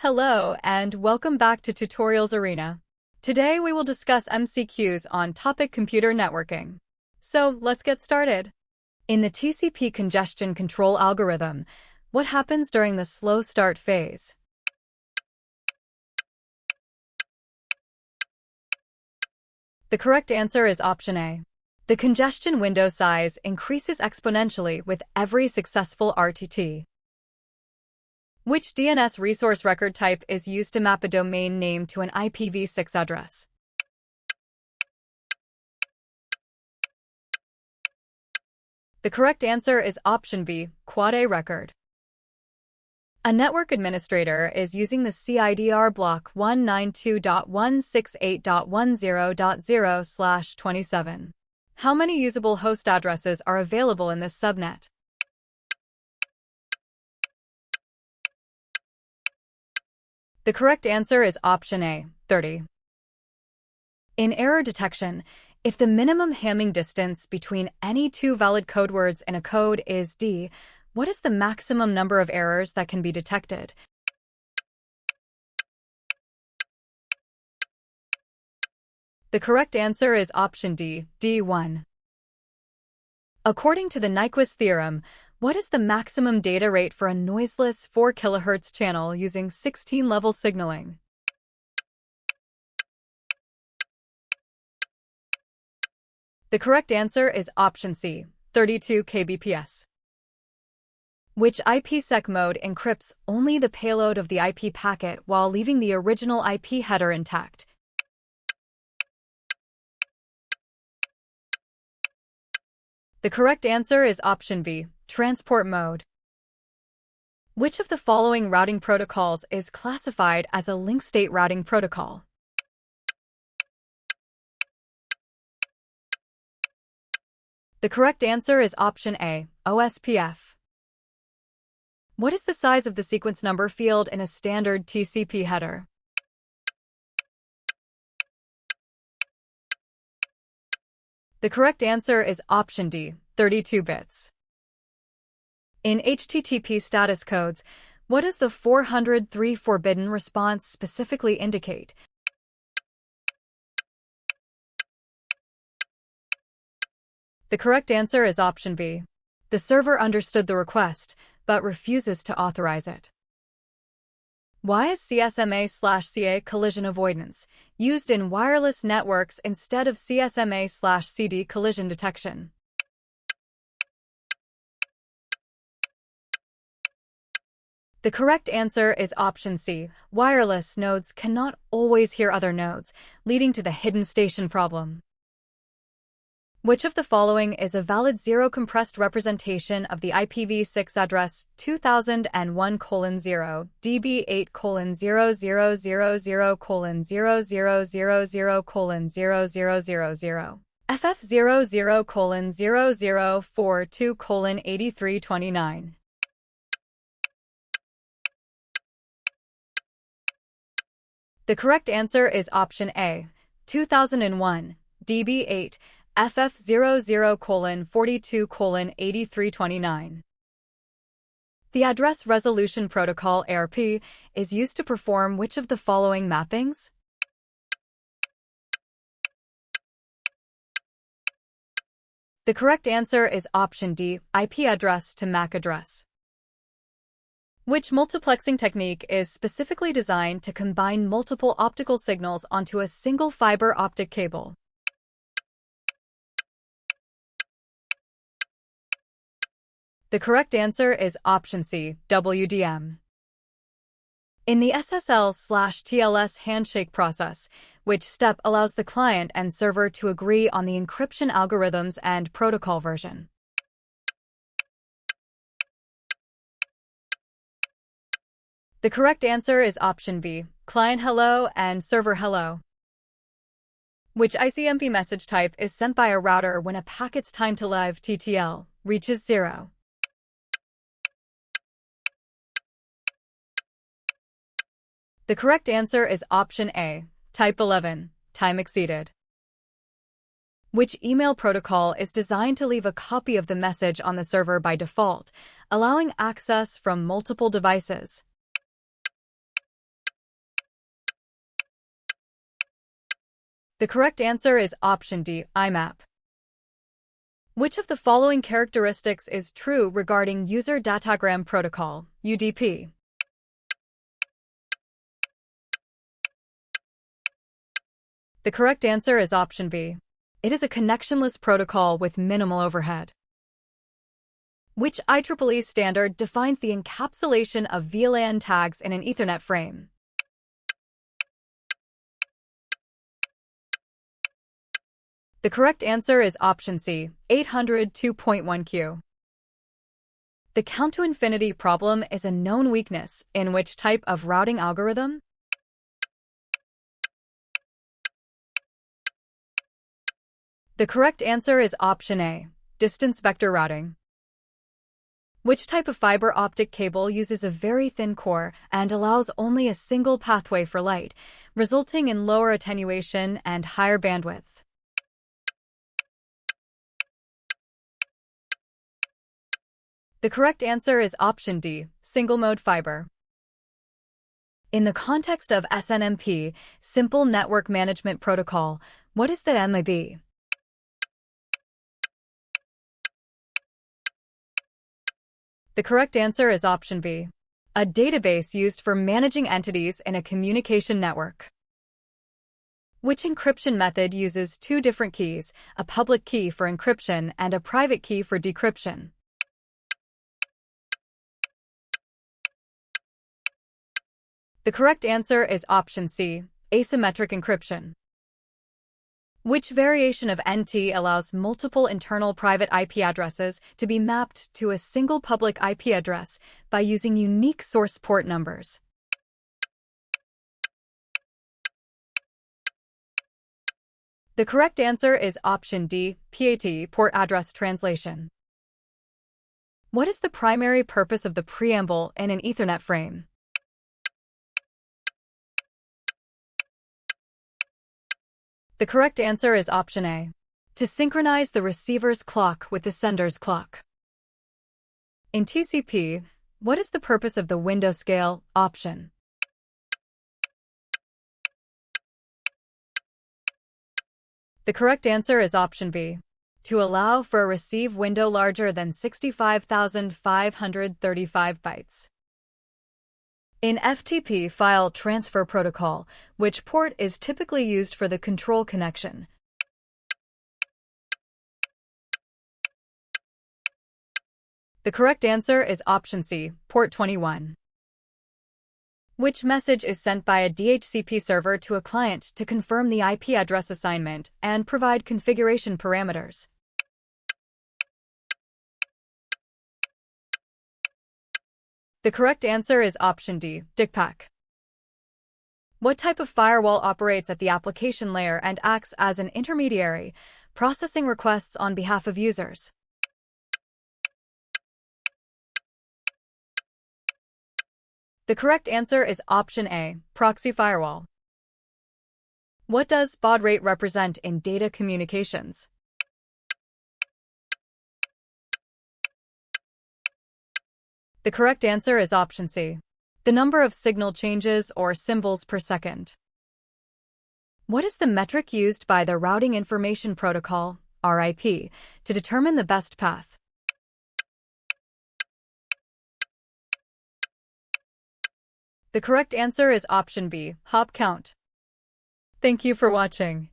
Hello, and welcome back to Tutorials Arena. Today we will discuss MCQs on topic computer networking. So let's get started. In the TCP congestion control algorithm, what happens during the slow start phase? The correct answer is option A. The congestion window size increases exponentially with every successful RTT. Which DNS resource record type is used to map a domain name to an IPv6 address? The correct answer is option B, Quad A record. A network administrator is using the CIDR block 192.168.10.0/27. How many usable host addresses are available in this subnet? The correct answer is option A, 30. In error detection, if the minimum hamming distance between any two valid code words in a code is D, what is the maximum number of errors that can be detected? The correct answer is option D, D1. According to the Nyquist theorem, what is the maximum data rate for a noiseless 4 kHz channel using 16-level signaling? The correct answer is option C, 32 kbps. Which IPSec mode encrypts only the payload of the IP packet while leaving the original IP header intact? The correct answer is option B, transport mode. Which of the following routing protocols is classified as a link state routing protocol? The correct answer is option A, OSPF. What is the size of the sequence number field in a standard TCP header? The correct answer is option D, 32 bits. In HTTP status codes, what does the 403 forbidden response specifically indicate? The correct answer is option B. The server understood the request, but refuses to authorize it. Why is CSMA/CA collision avoidance used in wireless networks instead of CSMA/CD collision detection? The correct answer is option C. Wireless nodes cannot always hear other nodes, leading to the hidden station problem. Which of the following is a valid zero-compressed representation of the IPv6 address 2001:0 db8:000:0000:0000 ff00:0042:8329? The correct answer is option A, 2001, db8, ff00:42:8329. The Address Resolution Protocol ARP is used to perform which of the following mappings? The correct answer is option D, IP address to MAC address. Which multiplexing technique is specifically designed to combine multiple optical signals onto a single fiber optic cable? The correct answer is option C, WDM. In the SSL/TLS handshake process, which step allows the client and server to agree on the encryption algorithms and protocol version? The correct answer is option B, client hello and server hello. Which ICMP message type is sent by a router when a packet's time to live TTL reaches 0? The correct answer is option A, type 11, time exceeded. Which email protocol is designed to leave a copy of the message on the server by default, allowing access from multiple devices? The correct answer is option D, IMAP. Which of the following characteristics is true regarding User Datagram Protocol, UDP? The correct answer is option B. It is a connectionless protocol with minimal overhead. Which IEEE standard defines the encapsulation of VLAN tags in an Ethernet frame? The correct answer is option C, 802.1Q. The count to infinity problem is a known weakness in which type of routing algorithm? The correct answer is option A, distance vector routing. Which type of fiber optic cable uses a very thin core and allows only a single pathway for light, resulting in lower attenuation and higher bandwidth? The correct answer is option D, single-mode fiber. In the context of SNMP, Simple Network Management Protocol, what is the MIB? The correct answer is option B, a database used for managing entities in a communication network. Which encryption method uses two different keys, a public key for encryption and a private key for decryption? The correct answer is option C, asymmetric encryption. Which variation of NT allows multiple internal private IP addresses to be mapped to a single public IP address by using unique source port numbers? The correct answer is option D, PAT, port address translation. What is the primary purpose of the preamble in an Ethernet frame? The correct answer is option A, to synchronize the receiver's clock with the sender's clock. In TCP, what is the purpose of the window scale option? The correct answer is option B, to allow for a receive window larger than 65,535 bytes. In FTP file transfer protocol, which port is typically used for the control connection? The correct answer is option C, port 21. Which message is sent by a DHCP server to a client to confirm the IP address assignment and provide configuration parameters? The correct answer is option D, DICPAC. What type of firewall operates at the application layer and acts as an intermediary, processing requests on behalf of users? The correct answer is option A, proxy firewall. What does baud rate represent in data communications? The correct answer is option C, the number of signal changes or symbols per second. What is the metric used by the Routing Information Protocol, RIP, to determine the best path? The correct answer is option B, hop count. Thank you for watching.